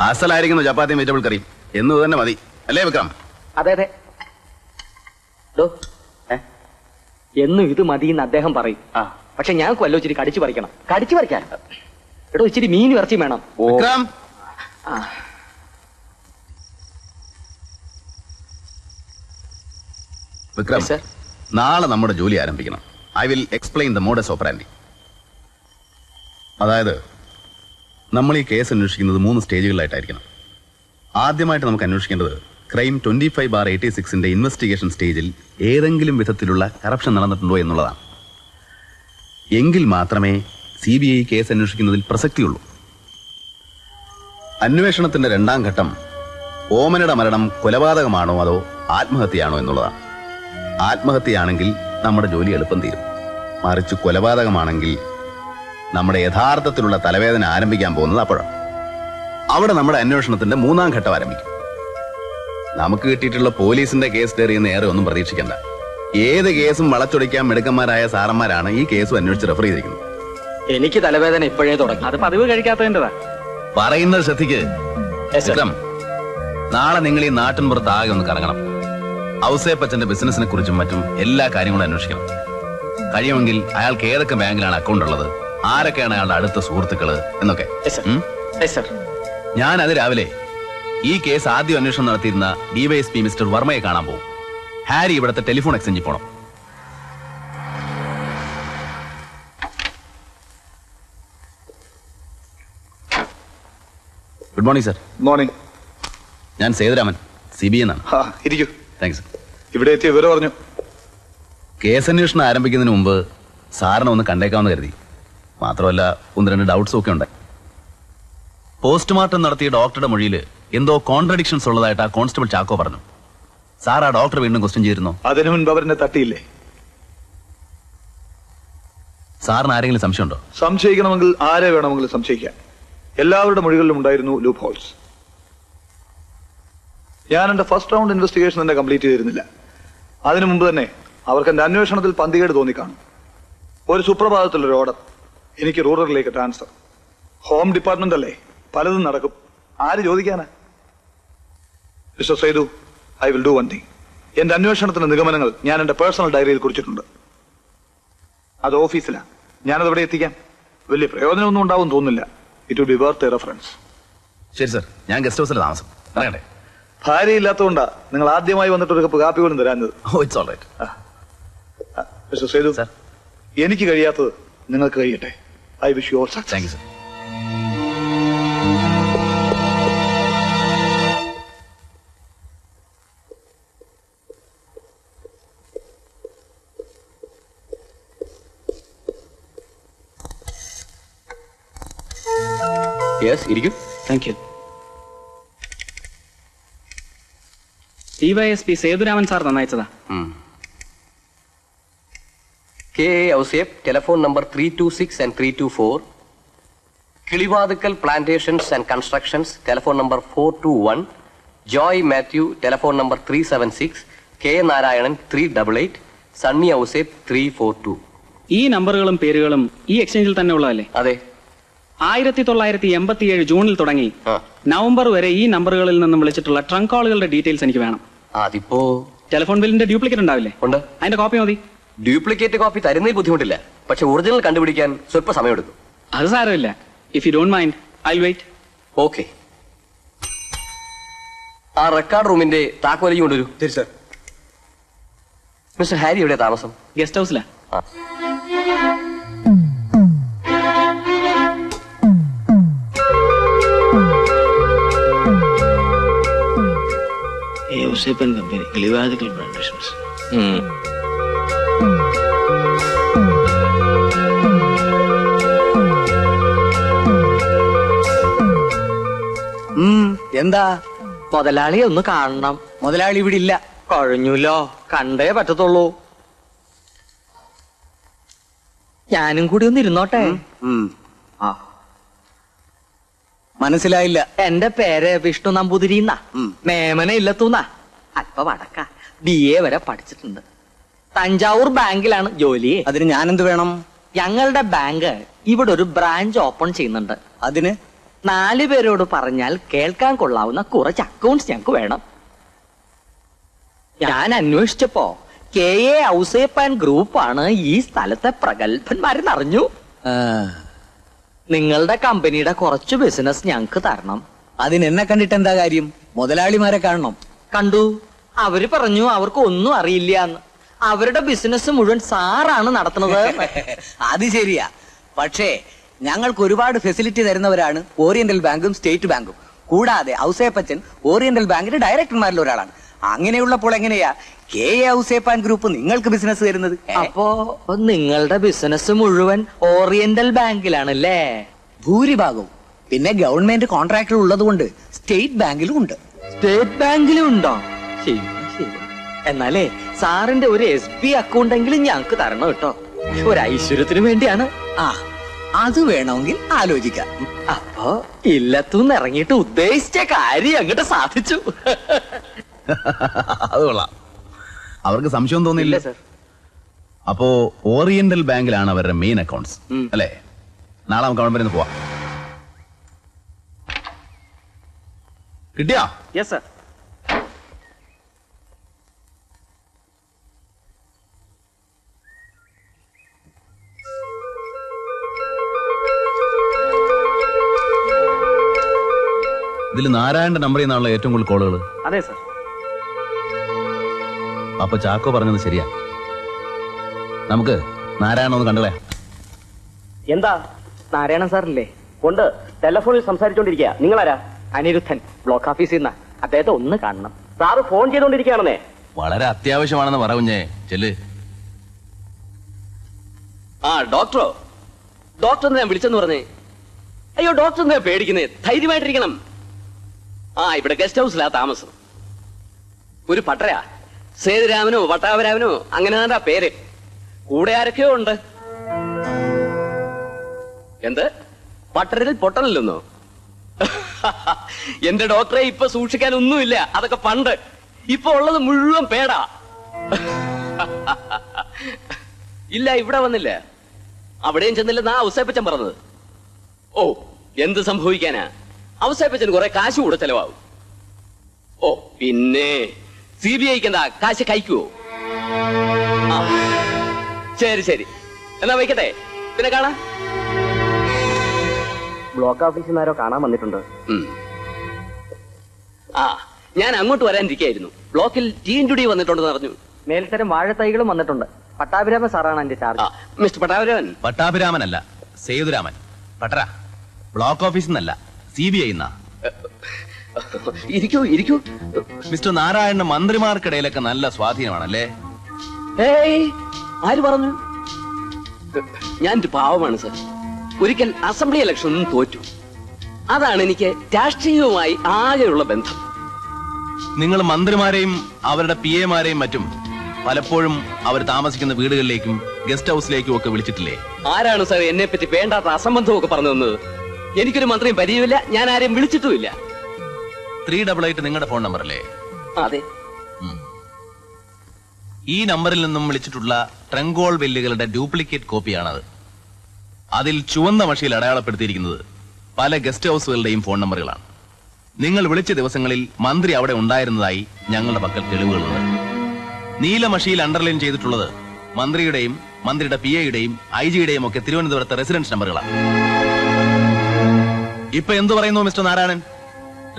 അസലായിരിക്കുന്നു ചപ്പാത്തിയും വെജിറ്റബിൾ കറിയും എന്ന് തന്നെ മതി അല്ലേ വിക്രം? അതെ അതെ. എന്നും ഇത് മതി എന്ന് അദ്ദേഹം പറയും. പക്ഷെ ഞാൻ കൊല്ലോ ഇച്ചിരി കടിച്ചു പറിക്കണം. കടിച്ചു പറിക്കാൻ എടോ ഇച്ചിരി മീൻ ഇറച്ചി വേണം. വിക്രം വിക്രം നാളെ നമ്മുടെ ജോലി ആരംഭിക്കണം. I will explain the modus operandi. അതായത് നമ്മൾ ഈ കേസ് അന്വേഷിക്കുന്നത് 3 സ്റ്റേജുകളിലായിട്ടായിരിക്കണം. ആദ്യമായിട്ട് നമുക്ക് അന്വേഷിക്കേണ്ടത് ക്രൈം 25/86 ഇൻവെസ്റ്റിഗേഷൻ സ്റ്റേജിൽ ഏതെങ്കിലും വിധത്തിലുള്ള കറപ്ഷൻ നടന്നിട്ടുണ്ടോ എന്നുള്ളതാണ്. എങ്കിൽ മാത്രമേ CBI കേസ് അന്വേഷിക്കുന്നതിൽ പ്രസക്തിയുള്ളൂ. അന്വേഷണത്തിന്റെ 2ാം ഘട്ടം ഓമനയുടെ മരണം കൊലപാതകമാണോ അതോ ആത്മഹത്യയാണോ എന്നുള്ളതാണ്. ആത്മഹത്യയാണെങ്കിൽ നമ്മുടെ ജോലി എളുപ്പം തീരും. മറിച്ച് കൊലപാതകമാണെങ്കിൽ നമ്മുടെ യഥാർത്ഥത്തിലുള്ള തലവേദന ആരംഭിക്കാൻ പോകുന്നത് അപ്പോഴാണ്. അവിടെ നമ്മുടെ അന്വേഷണത്തിന്റെ 3ാം ഘട്ടം ആരംഭിക്കും. നമുക്ക് കിട്ടിയിട്ടുള്ള പോലീസിന്റെ കേസ് ഡയറിയിൽ ഏറെ ഒന്നും പ്രതീക്ഷിക്കണ്ട. ഏത് കേസും വളച്ചൊടിക്കാൻ മിടുക്കന്മാരായ സാറന്മാരാണ് ഈ കേസും അന്വേഷിച്ച് റെഫർ ചെയ്തിരിക്കുന്നത്. എനിക്ക് തലവേദന ഇപ്പോഴേ തുടങ്ങി. അത് പതിവ് കഴിക്കാത്തതിൻ്റെതാ. പറയുന്നത് ശ്രദ്ധിക്ക്. നാളെ നിങ്ങൾ ഈ നാട്ടിൻ പുറത്ത് ആകെ ഒന്ന് കറങ്ങണം. ഔസേപ്പച്ചന്റെ ബിസിനസിനെ കുറിച്ചും മറ്റും എല്ലാ കാര്യങ്ങളും അന്വേഷിക്കണം. കഴിയുമെങ്കിൽ അയാൾക്ക് ഏതൊക്കെ ബാങ്കിലാണ് അക്കൗണ്ട് ഉള്ളത്, ആരൊക്കെയാണ് അയാളുടെ അടുത്ത സുഹൃത്തുക്കള് എന്നൊക്കെ. ഞാൻ അത് രാവിലെ ഈ കേസ് ആദ്യം അന്വേഷണം നടത്തിയിരുന്ന DYSP മിസ്റ്റർ വർമ്മയെ കാണാൻ പോകും. ഹാരി ഇവിടുത്തെ ടെലിഫോൺ എക്സ്ചേഞ്ചിൽ പോണം. Good morning sir. മോർണിംഗ്. ഞാൻ സേതുരാമൻ, CBI എന്നാണ്. ഇരിക്കൂ. താങ്ക്സ്. ഇവിടെ എത്തിയ വിവരം പറഞ്ഞു. കേസ് അന്വേഷണം ആരംഭിക്കുന്നതിന് മുമ്പ് സാറിനെ ഒന്ന് കണ്ടേക്കാമെന്ന് കരുതി. മാത്രമല്ല 1-2 ഡൗട്ട്സും ഒക്കെ ഉണ്ടായി. പോസ്റ്റ്മോർട്ടം നടത്തിയ ഡോക്ടറുടെ മൊഴിയിൽ എന്തോ കോൺട്രഡിക്ഷൻസ് ഉള്ളതായിട്ട് ആ കോൺസ്റ്റബിൾ ചാക്കോ പറഞ്ഞു. സാർ ആ ഡോക്ടർ വീണ്ടും ക്വസ്റ്റ്യൻ ചെയ്തിരുന്നോ? അതിനു മുൻപ് അവരെന്നെ തട്ടിയില്ലേ? സാറിന് ആരെങ്കിലും സംശയമുണ്ടോ? സംശയിക്കണമെങ്കിൽ ആരെ വേണമെങ്കിലും സംശയിക്കാം. എല്ലാവരുടെ മൊഴികളിലും ഉണ്ടായിരുന്നു ലൂപ്പ് ഹോൾസ്. ഞാൻ എന്റെ ഫസ്റ്റ് റൗണ്ട് ഇൻവെസ്റ്റിഗേഷൻ തന്നെ കംപ്ലീറ്റ് ചെയ്തിരുന്നില്ല. അതിനു മുമ്പ് തന്നെ അവർക്ക് എന്റെ അന്വേഷണത്തിൽ പന്തികേട് തോന്നിക്കാണും. ഒരു സുപ്രഭാതത്തിലൊരു ഓർഡർ, എനിക്ക് റൂറലിലേക്ക് ട്രാൻസ്ഫർ. ഹോം ഡിപ്പാർട്ട്മെന്റ് അല്ലേ, പലതും നടക്കും. ആര് ചോദിക്കാനാ? Mister Sethu, I will do one thing. എന്റെ അന്വേഷണത്തിന്റെ നിഗമനങ്ങൾ ഞാൻ എന്റെ പേഴ്സണൽ ഡയറിയിൽ കുറിച്ചിട്ടുണ്ട്. അത് ഓഫീസിലാണ്. ഞാനത് ഇവിടെ എത്തിക്കാം. വലിയ പ്രയോജനമൊന്നും ഉണ്ടാവും തോന്നുന്നില്ല. It will be worth A reference. ശരി സർ, ഞാൻ ഗസ്റ്റ് ഹൗസിൽ താമസം. പറയട്ടെ. ഭാര്യ ഇല്ലാത്തതുകൊണ്ടാ നിങ്ങൾ ആദ്യമായി വന്നിട്ട് ഒരു കപ്പ് കാപ്പി പോലും തരാഞ്ഞത്. It's all right. Mister Sethu, എനിക്ക് കഴിയാത്തത് നിങ്ങൾക്ക് കഴിയട്ടെ. I wish you all success. Thank you sir. Yes, ഇരിക്കും. Thank you. DYSP Sethuraman sir നന്നയച്ചതാ. KA Ouseph, telephone number 326 and 324. Kilivathukkal plantations and constructions, telephone number 421. Joy Mathew, telephone number 376. K Narayanan 388. Sunny Ouseph 342. ഈ നമ്പറുകളും പേരുകളും ഈ എക്സ്ചേഞ്ചിൽ തന്നെ ഉള്ളതല്ലേ? അതെ. 1987 ജൂണിൽ തുടങ്ങി നവംബർ വരെ ഈ നമ്പറുകളിൽ നിന്നും വിളിച്ചിട്ടുള്ള ട്രങ്ക് കോളുകളുടെ ഡീറ്റെയിൽസ് എനിക്ക് വേണം. അതിപ്പോ ടെലിഫോൺ ബില്ലിന്റെ ഡ്യൂപ്ലിക്കേറ്റ് ഉണ്ടാവില്ലേ? ഉണ്ട്. അതിന്റെ കോപ്പി മതി. ഡ്യൂപ്ലിക്കേറ്റ് കോപ്പി തരുന്നതിൽ ബുദ്ധിമുട്ടില്ല, പക്ഷെ ഒറിജിനൽ കണ്ടുപിടിക്കാൻ സ്വല്പ സമയമെടുക്കും. അത് സാരമില്ല. If you don't mind I will wait. Okay. ആ റെക്കോർഡ് റൂമിന്റെ താക്കോലി കൊണ്ടുവരൂ. ശരി സർ. മിസ്റ്റർ ഹാരി എവിടെ താമസം? ഗസ്റ്റ് ഹൗസിലാ. Ousephan company, Kilivathukkal plantations. എന്താ? മുതലാളിയെ ഒന്ന് കാണണം. മുതലാളി ഇവിടെ ഇല്ല. കഴിഞ്ഞല്ലോ, കണ്ടേ പറ്റത്തുള്ളൂ. ഞാനും കൂടി ഒന്ന് ഇരുന്നോട്ടെ. മനസ്സിലായില്ല. എന്റെ പേര് വിഷ്ണു നമ്പൂതിരിന്നാ. മേമന ഇല്ലത്തൂന്നാ. അല്പ വടക്ക. BA വരെ പഠിച്ചിട്ടുണ്ട്. തഞ്ചാവൂർ ബാങ്കിലാണ് ജോലി. അതിന് ഞാനെന്ത് വേണം? ഞങ്ങളുടെ ബാങ്ക് ഇവിടെ ഒരു ബ്രാഞ്ച് ഓപ്പൺ ചെയ്യുന്നുണ്ട്. അതിന് 4 പേരോട് പറഞ്ഞാൽ കേൾക്കാൻ കൊള്ളാവുന്ന കുറച്ച് അക്കൗണ്ട്സ് ഞങ്ങൾക്ക് വേണം. ഞാൻ അന്വേഷിച്ചപ്പോ KA ഔസേപ്പ് ആൻഡ് ഗ്രൂപ്പാണ് ഈ സ്ഥലത്തെ പ്രഗത്ഭന്മാരെന്നറിഞ്ഞു. നിങ്ങളുടെ കമ്പനിയുടെ കുറച്ച് ബിസിനസ് ഞങ്ങൾക്ക് തരണം. അതിനെന്നെ കണ്ടിട്ട് എന്താ കാര്യം? മുതലാളിമാരെ കാണണം. കണ്ടു. അവര് പറഞ്ഞു അവർക്ക് ഒന്നും അറിയില്ല എന്ന്. അവരുടെ ബിസിനസ് മുഴുവൻ സാറാണ് നടത്തുന്നത്. അത് ശരിയാ. പക്ഷേ ഞങ്ങൾക്ക് ഒരുപാട് ഫെസിലിറ്റി തരുന്നവരാണ് ഓറിയന്റൽ ബാങ്കും സ്റ്റേറ്റ് ബാങ്കും. കൂടാതെ ഔസേപ്പച്ചൻ ഓറിയന്റൽ ബാങ്കിന്റെ ഡയറക്ടർമാരിൽ ഒരാളാണ്. അങ്ങനെയുള്ളപ്പോൾ എങ്ങനെയാ KA ഔസേപ്പ് ആൻഡ് ഗ്രൂപ്പ് നിങ്ങൾക്ക് ബിസിനസ് തരുന്നത്? അപ്പോ നിങ്ങളുടെ ബിസിനസ് മുഴുവൻ ഓറിയന്റൽ ബാങ്കിലാണല്ലേ? ഭൂരിഭാഗവും. പിന്നെ ഗവൺമെന്റ് കോൺട്രാക്ടർ ഉള്ളത് കൊണ്ട് സ്റ്റേറ്റ് ബാങ്കിലും ഉണ്ട്. സ്റ്റേറ്റ് ബാങ്കിലും ഉണ്ടോ? ശരി ശരി. എന്നാലേ സാറിന്റെ ഒരു SB അക്കൗണ്ട് എങ്കിലും ഞങ്ങൾക്ക് തരണം കേട്ടോ. ഒരു ഐശ്വര്യത്തിന് വേണ്ടിയാണ്. ആ, അത് വേണമെങ്കിൽ ആലോചിക്കാം. അപ്പോ ഇല്ലത്തുനിന്ന് ഇറങ്ങിയിട്ട് ഉദ്ദേശിച്ച കാര്യം അങ്ങോട്ട് സാധിച്ചു. അത് കൊള്ളാം. അവർക്ക് സംശയം തോന്നില്ല സർ. അപ്പോ ഓറിയന്റൽ ബാങ്കിലാണ് അവരുടെ മെയിൻ അക്കൗണ്ട്സ് അല്ലേ? നാളെ നമുക്ക് അവിടെ വരെ പോവാം. കിട്ടിയാ? Yes sir. ഇതിൽ നാരായണന്റെ നമ്പറിൽ നിന്നുള്ള ഏറ്റവും കൂടുതൽ കോളുകൾ. അതെ സർ. അപ്പൊ ചാക്കോ പറഞ്ഞത് ശരിയാ. നമുക്ക് നാരായണ ഒന്ന് കണ്ടേ. എന്താ? നാരായണൻ സാറില്ലേ? കൊണ്ട് ടെലഫോണിൽ സംസാരിച്ചോണ്ടിരിക്കുക. നിങ്ങളാരാ? അനിരുദ്ധൻ, ബ്ലോക്ക് ഓഫീസിൽ നിന്ന്. അദ്ദേഹത്തെ ഒന്ന് കാണണം. സാറ് ഫോൺ ചെയ്തോണ്ടിരിക്കുകയാണെന്നേ. വളരെ അത്യാവശ്യമാണെന്ന് പറയുഞ്ഞേ. ചെല്ല്. ആ ഡോക്ടറോ? ഡോക്ടർ ഞാൻ വിളിച്ചെന്ന് പറഞ്ഞേ. അയ്യോ ഡോക്ടർ എന്താ പേടിക്കുന്നേ? ധൈര്യമായിട്ടിരിക്കണം. ആ ഇവിടെ ഗസ്റ്റ് ഹൗസിലാ താമസം. ഒരു പട്ടരാ, സേതുരാമനോ വട്ടാവരാമനോ അങ്ങനെ തന്നെ പേര്. കൂടെ ആരൊക്കെയോ ഉണ്ട്. എന്ത് പട്ടരിൽ പൊട്ടനല്ലെന്നോ? എന്റെ ഡോക്ടറെ ഇപ്പൊ സൂക്ഷിക്കാൻ ഒന്നുമില്ല. അതൊക്കെ പണ്ട്. ഇപ്പൊ ഉള്ളത് മുഴുവൻ പേടാ. ഇല്ല ഇവിടെ വന്നില്ല. അവിടെയും ചെന്നില്ലെന്നാ ഔസേപ്പച്ചൻ പറഞ്ഞത്. ഓ എന്ത് സംഭവിക്കാനാ? ഔസേപ്പച്ചന് കുറെ കാശ് കൂടെ ചെലവാകും. ഓ പിന്നെ CBIക്ക് എന്താ കാശ് കഴിക്കുവോ? ആ ശരി ശരി, എന്നാ വയ്ക്കട്ടെ, പിന്നെ കാണാം. ബ്ലോക്ക് ഓഫീസിൽ നിന്ന് ആരോ കാണാൻ വന്നിട്ടുണ്ട്. ആ ഞാൻ അങ്ങോട്ട് വരാനിരിക്കായിരുന്നു. ബ്ലോക്കിൽ TNTD വന്നിട്ടുണ്ടെന്ന് പറഞ്ഞു. മേൽത്തരം വാഴത്തൈകളും വന്നിട്ടുണ്ട്. പട്ടാഭിരാമ സാറാണ് എന്റെ ചാർജ്. മിസ്റ്റർ പട്ടാഭിരാമൻ. പട്ടാഭിരാമനല്ല, സേതുരാമൻ. പട്ടര ബ്ലോക്ക് ഓഫീസിൽ നിന്നല്ല, CBI ന്നാ. ഇരിക്കൂ ഇരിക്കൂ. മിസ്റ്റർ നാരായണന് മന്ത്രിമാർക്കിടയിലൊക്കെ നല്ല സ്വാധീനമാണല്ലേ? ഏയ് ആര് പറഞ്ഞു? ഞാനൊരു പാവമാണ് സർ. ഒരിക്കൽ അസംബ്ലി ഇലക്ഷനിൽ തോറ്റു. അതാണ് എനിക്ക് രാഷ്ട്രീയവുമായി ആകെയുള്ള ബന്ധം. നിങ്ങൾ മന്ത്രിമാരെയും അവരുടെ PAമാരെയും മറ്റും പലപ്പോഴും അവർ താമസിക്കുന്ന വീടുകളിലേക്കും ഗസ്റ്റ് ഹൗസിലേക്കും ഒക്കെ വിളിച്ചിട്ടില്ലേ? ആരാണ് സർ എന്നെ പറ്റി വേണ്ടാത്ത അസംബന്ധമൊക്കെ പറഞ്ഞു തന്നത്? എനിക്കൊരു മന്ത്രിയും പരിചയമില്ല. ഞാൻ ആരെയും വിളിച്ചിട്ടുമില്ല. 388 നിങ്ങളുടെ ഫോൺ നമ്പർ അല്ലേ? അതെ. ഈ നമ്പറിൽ നിന്നും വിളിച്ചിട്ടുള്ള ട്രങ്കോൾ ബില്ലുകളുടെ ഡ്യൂപ്ലിക്കേറ്റ് കോപ്പിയാണത്. അതിൽ ചുവന്ന മഷിയിൽ അടയാളപ്പെടുത്തിയിരിക്കുന്നത് പല ഗസ്റ്റ് ഹൗസുകളുടെയും ഫോൺ നമ്പറുകളാണ്. നിങ്ങൾ വിളിച്ച ദിവസങ്ങളിൽ മന്ത്രി അവിടെ ഉണ്ടായിരുന്നതായി ഞങ്ങളുടെ പക്കൽ തെളിവുകളുണ്ട്. നീല മഷിയിൽ അണ്ടർലൈൻ ചെയ്തിട്ടുള്ളത് മന്ത്രിയുടെയും മന്ത്രിയുടെ PAയുടെയും IG-യുടെയും ഒക്കെ തിരുവനന്തപുരത്തെ റെസിഡൻസ് നമ്പറുകളാണ്. ഇപ്പൊ എന്തു പറയുന്നു മിസ്റ്റർ നാരായണൻ?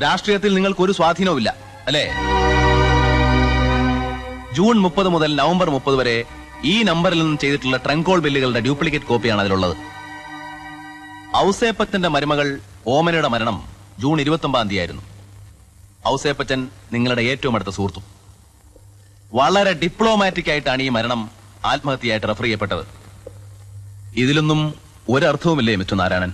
രാഷ്ട്രീയത്തിൽ നിങ്ങൾക്ക് ഒരു സ്വാധീനവുമില്ല അല്ലേ? ജൂൺ 30 മുതൽ നവംബർ 30 വരെ ഈ നമ്പറിൽ നിന്നും ചെയ്തിട്ടുള്ള ട്രങ്കോൾ ബില്ലുകളുടെ ഡ്യൂപ്ലിക്കേറ്റ് കോപ്പിയാണ് അതിലുള്ളത്. ഔസേപ്പച്ചന്റെ മരുമകൾ ഓമനയുടെ മരണം ജൂൺ 29 തീയതിയായിരുന്നു. ഔസേപ്പച്ചൻ നിങ്ങളുടെ ഏറ്റവും അടുത്ത സുഹൃത്തും. വളരെ ഡിപ്ലോമാറ്റിക് ആയിട്ടാണ് ഈ മരണം ആത്മഹത്യയായിട്ട് റെഫർ ചെയ്യപ്പെട്ടത്. ഇതിലൊന്നും ഒരർത്ഥവുമില്ലേ മിസ്റ്റർ നാരായണൻ?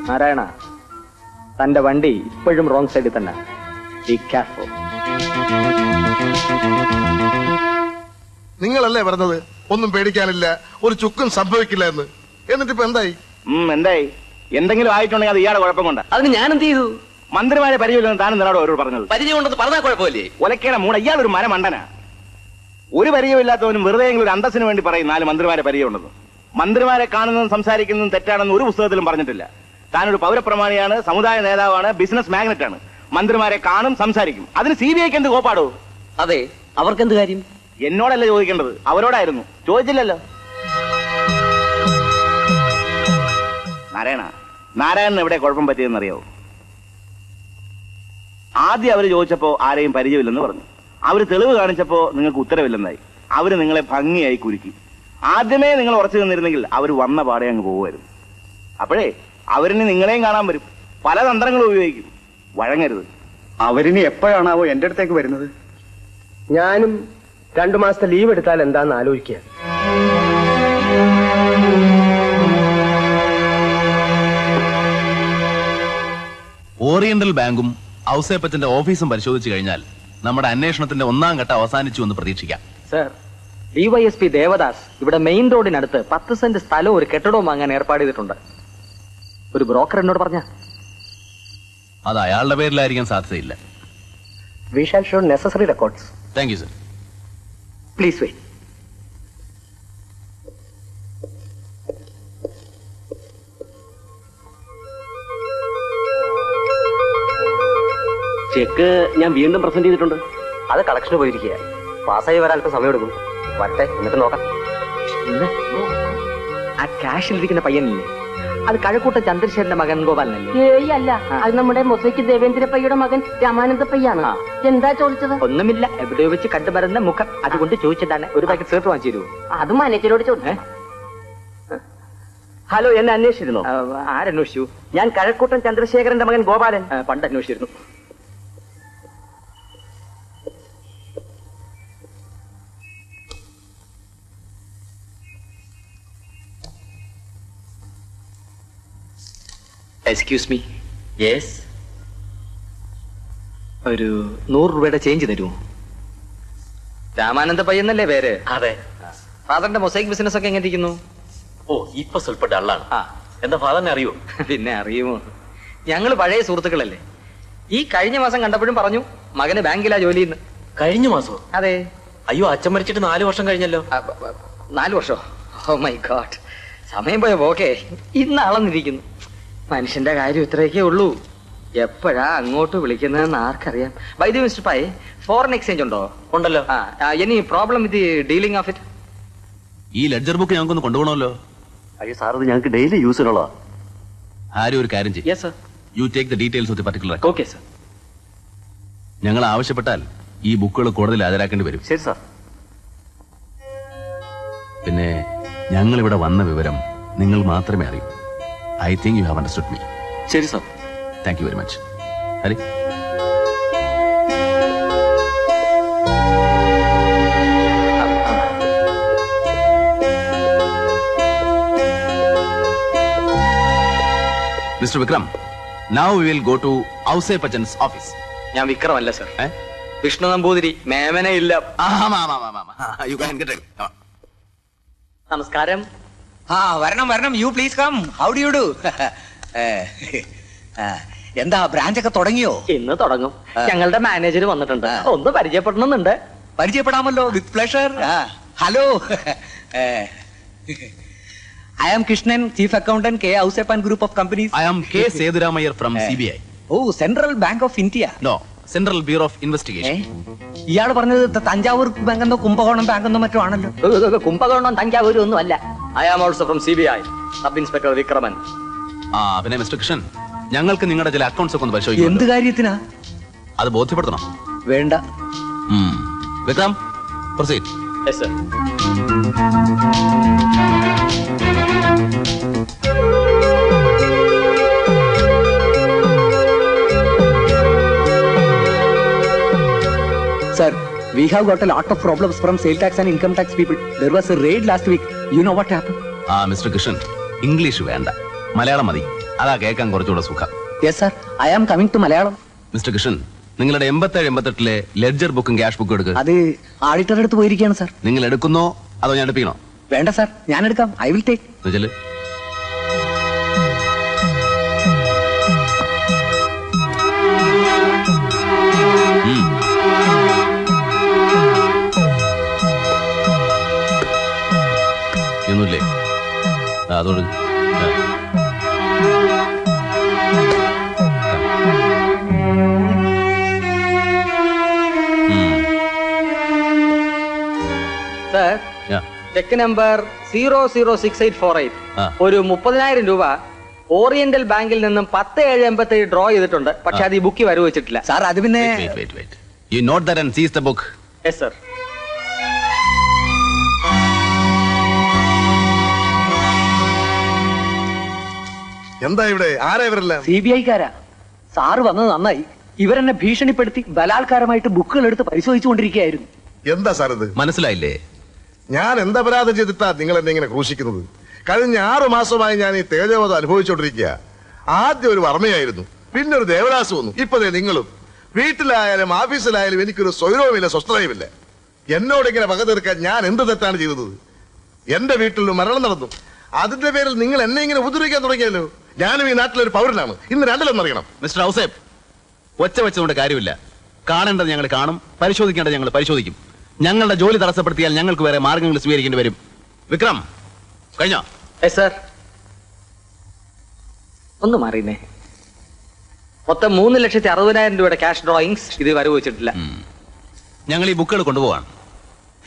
നാരായണ, തന്റെ വണ്ടി ഇപ്പോഴും റോങ് സൈഡിൽ തന്നെ. Be careful. നിങ്ങളല്ലേ പറഞ്ഞത് ഒന്നും പേടിക്കാനില്ല, ഒരു ചുക്കും സംഭവിക്കില്ല എന്ന്? എന്നിട്ടിപ്പോ എന്തായി? എന്തായി? എന്തെങ്കിലും ആയിട്ടുണ്ടെങ്കിൽ അത് ഇയാളെ കുഴപ്പം കൊണ്ട്. അതിന് ഞാൻ എന്ത് ചെയ്തു? മന്ത്രിമാരെ പരിചയമില്ലെന്ന് താനും നിന്നോട് അവരോട് പറഞ്ഞത്. പരിചയം ഉണ്ടെന്ന് പറഞ്ഞാൽ കുഴപ്പമില്ലേ? ഒലക്കേടെ മൂട, ഇയാളൊരു മരമണ്ടനാ. ഒരു പരിചയമില്ലാത്തവനും വെറുതെ ഒരു അന്തസ്സിന് വേണ്ടി പറയും 4 മന്ത്രിമാരെ പരിചയമുണ്ടെന്ന്. മന്ത്രിമാരെ കാണുന്നതും സംസാരിക്കുന്നതും തെറ്റാണെന്ന് ഒരു പുസ്തകത്തിലും പറഞ്ഞിട്ടില്ല. താനൊരു പൗരപ്രമാണിയാണ്, സമുദായ നേതാവാണ്, ബിസിനസ് മാഗ്നറ്റ് ആണ്. മന്ത്രിമാരെ കാണും, സംസാരിക്കും. അതിന് CBIക്ക് എന്ത് കോപ്പാടോ? അതെ, അവർക്കെന്ത് കാര്യം? എന്നോടല്ല ചോദിക്കേണ്ടത്, അവരോടായിരുന്നു. ചോദിച്ചില്ലല്ലോ. നാരായണൻ എവിടെ കുഴപ്പം പറ്റിയെന്നറിയാവോ? ആദ്യം അവര് ചോദിച്ചപ്പോ ആരെയും പരിചയമില്ലെന്ന് പറഞ്ഞു. അവര് തെളിവ് കാണിച്ചപ്പോ നിങ്ങൾക്ക് ഉത്തരവില്ലെന്നായി. അവര് നിങ്ങളെ ഭംഗിയായി കുരുക്കി. ആദ്യമേ നിങ്ങൾ ഉറച്ചു നിന്നിരുന്നെങ്കിൽ അവർ വന്ന പാടെ അങ്ങ് പോകുമായിരുന്നു. അപ്പോഴേ അവരിനി നിങ്ങളെയും കാണാൻ വരും. പല തന്ത്രങ്ങളും ഉപയോഗിക്കും. വഴങ്ങരുത്. അവരിനി എപ്പോഴാണാവോ എന്റെ അടുത്തേക്ക് വരുന്നത്? ഞാനും 2 മാസത്തെ ലീവ് എടുത്താൽ എന്താന്ന് ആലോചിക്കുക. ഓറിയന്റൽ ബാങ്കും ഔസേപ്പച്ചന്റെ ഓഫീസും പരിശോധിച്ചു കഴിഞ്ഞാൽ നമ്മുടെ അന്വേഷണത്തിന്റെ 1ാം ഘട്ടം അവസാനിച്ചു എന്ന് പ്രതീക്ഷിക്കാം. സർ, DYSP ദേവദാസ് ഇവിടെ മെയിൻ റോഡിനടുത്ത് 10 സെന്റ് സ്ഥലവും ഒരു കെട്ടിടവും വാങ്ങാൻ ഏർപ്പാട് ചെയ്തിട്ടുണ്ട്. ഒരു ബ്രോക്കർ എന്നോട് പറഞ്ഞ അത് അയാളുടെ പേരിലായിരിക്കാൻ സാധ്യതയില്ല. We shall show necessary records. Thank you sir. Please wait. Check ഞാൻ വീണ്ടും പ്രസന്റ് ചെയ്തിട്ടുണ്ട്. അത് കളക്ഷന് പോയിരിക്കുക. പാസ്സായി വരാൻ അല്പം സമയമെടുക്കും. വരട്ടെ, എന്നിട്ട് നോക്കാം. ആ ക്യാഷിലിരിക്കുന്ന പയ്യനില്ലേ, അത് കഴക്കൂട്ട ചന്ദ്രശേഖരന്റെ മകൻ ഗോപാലനല്ലേ? ഏയ് അല്ല, അത് നമ്മുടെ മൊസൈക്ക് ദേവേന്ദ്രപ്പയ്യയുടെ മകൻ രാമാനന്ദപ്പയ്യാണ്. എന്താ ചോദിച്ചത്? ഒന്നുമില്ല, എവിടെയോ വെച്ച് കണ്ടുമരുന്ന മുഖം, അതുകൊണ്ട് ചോദിച്ചിട്ടാണ്. ഒരു പാക്കറ്റ് സേർട്ട് വാങ്ങിച്ചു തരുമോ? അത് മാനേജരോട് ചോദിച്ചു. ഹലോ, എന്നെ അന്വേഷിച്ചിരുന്നോ? ആരന്വേഷിച്ചു? ഞാൻ കഴക്കൂട്ടൻ ചന്ദ്രശേഖരന്റെ മകൻ ഗോപാലൻ. പണ്ട് അന്വേഷിച്ചിരുന്നു. Excuse me. യെസ്. ഒരു 100 രൂപയുടെ ചേഞ്ച് തരുമോ? രാമാനന്ദ പയ്യെന്നല്ലേ പേര്? അതെ. ഫാദറിന്റെ മൊസൈക്ക് ബിസിനസ് ഒക്കെ എങ്ങനെ ഇരിക്കുന്നു? ഓ, ഇപ്പൊ സ്വല്പ ഡള്ളാണ്. ആ, എന്താ ഫാദറിനെ അറിയോ? പിന്നെ അറിയുമോ, ഞങ്ങള് പഴയ സുഹൃത്തുക്കളല്ലേ. ഈ കഴിഞ്ഞ മാസം കണ്ടപ്പോഴും പറഞ്ഞു മകന് ബാങ്കിലാ ജോലിന്ന്. കഴിഞ്ഞ മാസോ? അതെ. അയ്യോ, അച്ഛൻ മരിച്ചിട്ട് 4 വർഷം കഴിഞ്ഞല്ലോ. 4 വർഷോ? ഓ മൈ ഗോഡ്, സമയം പോയ പോക്കേ. ഇന്ന് അളന്നിരിക്കുന്നു. മനുഷ്യന്റെ കാര്യം ഇത്രയൊക്കെ ഉള്ളൂ. എപ്പോഴാ അങ്ങോട്ട് വിളിക്കുന്നതെന്ന് ആർക്കറിയാം. By the mister Pai, foreign exchange ഉണ്ടോ? ഉണ്ടല്ലോ. Any problem with dealing of it? ഈ ലെഡ്ജർ ബുക്ക് ഞങ്ങൾക്കൊന്ന് കൊണ്ടുപോകണമല്ലോ. അയ്യോ സാർ, ഇത് ഞങ്ങൾക്ക് ഡെയിലി യൂസിനുള്ള. ആരും ഒരു കാര്യം ചെയ്യും. Yes sir. You take the details of the particular. Okay sir. ഞങ്ങൾ ആവശ്യപ്പെട്ടാൽ ഈ ബുക്കുകൾ കോടതിയിൽ ഹാജരാക്കേണ്ടി വരും. ശരി സാർ. പിന്നെ ഞങ്ങൾ ഇവിടെ വന്ന വിവരം നിങ്ങൾ മാത്രമേ അറിയൂ. I think you have understood me. ശരി sir. Thank you very much. Hari. Mister Vikram, now we will go to Ouseppachan's office. ഞാൻ വിക്രമല്ല സർ, വിഷ്ണു നമ്പൂതിരി. മേമന ഇല്ല. You can get ready. Come on. നമസ്കാരം. വരണം വരണം. You please come. How do you do? എന്താ branch ഒക്കെ തുടങ്ങിയോ? ഇന്ന് തുടങ്ങും. ഞങ്ങളുടെ മാനേജർ വന്നിട്ടുണ്ട്, ഒന്ന് പരിചയപ്പെടണമെന്നുണ്ട്. പരിചയപ്പെടാമല്ലോ, with pleasure. Hello, I am Krishnan, Chief Accountant, K. Ausepan Group of Companies. I am K. Seduramayar from CBI. Oh, Central Bank of India. No, Central Bureau of Investigation. ഇയാൾ പറഞ്ഞത് തഞ്ചാവൂർ ബാങ്കെന്നോ കുംഭകോണം ബാങ്കെന്നോ മറ്റോ ആണല്ലോ. കുംഭകോണം തഞ്ചാവൂരും ഒന്നും അല്ല. I am also from CBI, sub inspector Vikraman. പിന്നെ mister Krishnan, ഞങ്ങൾക്ക് നിങ്ങളുടെ ചില അക്കൗണ്ട്സ് ഒക്കെ ഒന്ന് പരിശോധിക്കാം. എന്ത് കാര്യത്തിനാ? അത് ബോധ്യപ്പെടുത്തണം. വേണ്ട. Vikram, proceed. Yes sir. Sir, we have got a lot of problems from sale tax and income tax people. There was a raid last week. You know what happened? Mister Krishnan, English വേണ്ട, മലയാളം മതി. അതാ കേൾക്കാൻ കുറച്ചുകൂടെ സുഖം. Yes sir, I am coming to Malayalam. Mister Krishnan, നിങ്ങളുടെ 87-88 ledger ബുക്കും cash ബുക്കും എടുക്കുക. അത് ആഡിറ്റർ അടുത്ത് പോയിരിക്കുകയാണ് സാർ. നിങ്ങൾ എടുക്കുന്നോ അതോ ഞാൻ എടുപ്പിക്കണോ? വേണ്ട സാർ, ഞാൻ എടുക്കാം. I will take. ചെല്ല്. അതോട് സർ, ചെക്ക് നമ്പർ 006848 ഒരു 30,000 രൂപ ഓറിയന്റൽ ബാങ്കിൽ നിന്നും 10/7/87 ഡ്രോ ചെയ്തിട്ടുണ്ട്. പക്ഷെ അത് ഈ ബുക്ക് വരവ് വെച്ചിട്ടില്ല. സാർ അത് പിന്നെ യു നോട്ട് ദാറ്റ് ആൻഡ് സീസ് ദ ബുക്ക്. Yes sir. എന്താ ഇവിടെ ആരാ ഇവരെല്ലാം? CBI-ക്കാരാ. സാറ് വന്നത് നന്നായി. ഇവരെന്നെ ഭീഷണിപ്പെടുത്തി ബലാത്കാരമായിട്ട് ബുക്കുകൾ എടുത്ത് പരിശോധിച്ചുകൊണ്ടിരിക്കുകയായിരുന്നു. എന്താ സാർ ഇത്? മനസ്സിലായില്ലേ? ഞാൻ എന്താ അപരാധം ചെയ്തിട്ടാ നിങ്ങൾ എന്നെ ഇങ്ങനെ ക്രൂശിക്കുന്നത്? കഴിഞ്ഞ 6 മാസമായി ഞാൻ ഈ തേജോവധം അനുഭവിച്ചുകൊണ്ടിരിക്കുക. ആദ്യം ഒരു വർമ്മയായിരുന്നു, പിന്നെ ഒരു ദേവദാസ് വന്നു, ഇപ്പൊ നിങ്ങളും. വീട്ടിലായാലും ഓഫീസിലായാലും എനിക്കൊരു സ്വൈരവുമില്ല, സ്വസ്ഥതയുമില്ല. എന്നോട് ഇങ്ങനെ വക തീർക്കാൻ ഞാൻ എന്ത് തെറ്റാണ് ചെയ്തത്? എന്റെ വീട്ടിൽ മരണം നടന്നു, അതിന്റെ പേരിൽ നിങ്ങൾ എന്നെ ഇങ്ങനെ ഉപദ്രവിക്കാൻ തുടങ്ങിയല്ലോ. ഞാനും ഈ നാട്ടിലൊരു പൗരനാണ്, ഇന്ന് രണ്ടിലൊന്നറിയണം. മിസ്റ്റർ ഔസേപ്പ്, ഒച്ച വെച്ചതുകൊണ്ട് കാര്യമില്ല. കാണേണ്ടത് ഞങ്ങൾ കാണും, പരിശോധിക്കേണ്ടത് ഞങ്ങൾ പരിശോധിക്കും. ഞങ്ങളുടെ ജോലി തടസ്സപ്പെടുത്തിയാൽ ഞങ്ങൾക്ക് വേറെ മാർഗങ്ങൾ സ്വീകരിക്കേണ്ടി വരും. വിക്രം, കഴിഞ്ഞോ? Yes sir. ഒന്ന് മാറിയുന്നേ. മൊത്തം 3,60,000 രൂപയുടെ ക്യാഷ് ഡ്രോയിങ്സ് ഇത് വരവ് വെച്ചിട്ടില്ല. ഞങ്ങൾ ഈ ബുക്കുകൾ കൊണ്ടുപോവാണ്.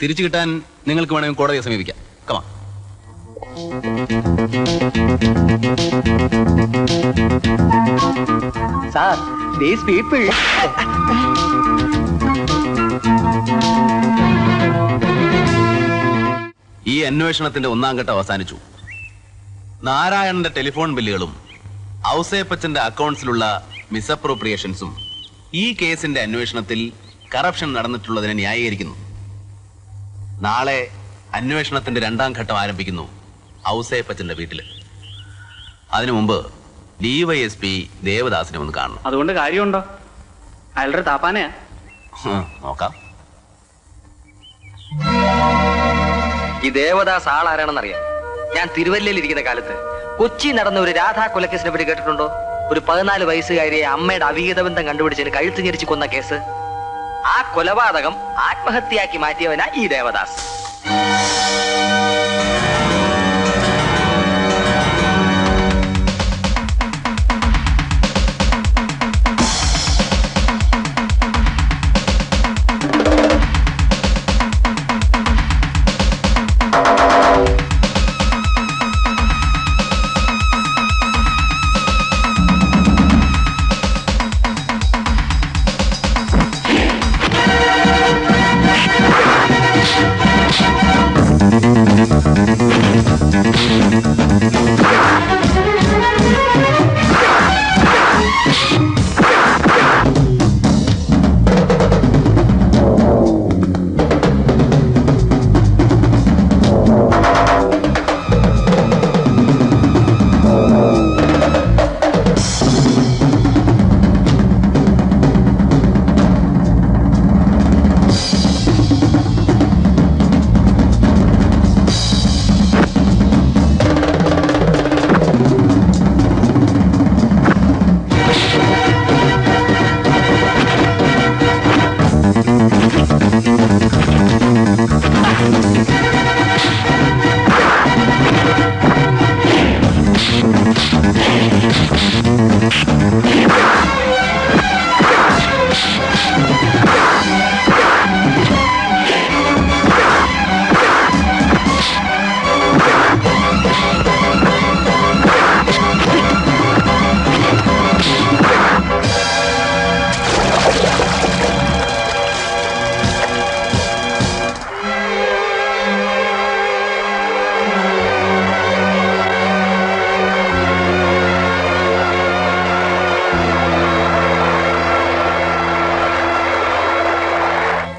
തിരിച്ചു കിട്ടാൻ നിങ്ങൾക്ക് വേണമെങ്കിൽ കോടതിയെ സമീപിക്കാം. കമാ. Sir, these people. ഈ അന്വേഷണത്തിന്റെ 1ാം ഘട്ടം അവസാനിച്ചു. നാരായണന്റെ ടെലിഫോൺ ബില്ലുകളും ഔസേപ്പച്ചന്റെ അക്കൗണ്ട്സിലുള്ള മിസ്അപ്രോപ്രിയേഷൻസും ഈ കേസിന്റെ അന്വേഷണത്തിൽ കറപ്ഷൻ നടന്നിട്ടുള്ളതിനെ ന്യായീകരിക്കുന്നു. നാളെ അന്വേഷണത്തിന്റെ 2ാം ഘട്ടം ആരംഭിക്കുന്നു ഔസേപ്പച്ചന്റെ വീട്ടില്. അതിനു മുമ്പ് DYSP ദേവദാസിനെ ഒന്ന് കാണണം. അതുകൊണ്ട് കാര്യമുണ്ടോ? അയാളുടെ താപ്പാനയാ. നോക്കാം. ഈ ദേവദാസ് ആളാരാണെന്നറിയാം. ഞാൻ തിരുവല്ലയിൽ ഇരിക്കുന്ന കാലത്ത് കൊച്ചി നടന്ന ഒരു രാധാ കൊലക്കേസിനെ പറ്റി കേട്ടിട്ടുണ്ടോ? ഒരു 14 വയസ്സുകാരിയെ അമ്മയുടെ അവിഹിത ബന്ധം കണ്ടുപിടിച്ചതിന് കഴുത്ത് ഞെരിച്ച് കൊന്ന കേസ്. ആ കൊലപാതകം ആത്മഹത്യയാക്കി മാറ്റിയവനാ ഈ ദേവദാസ്.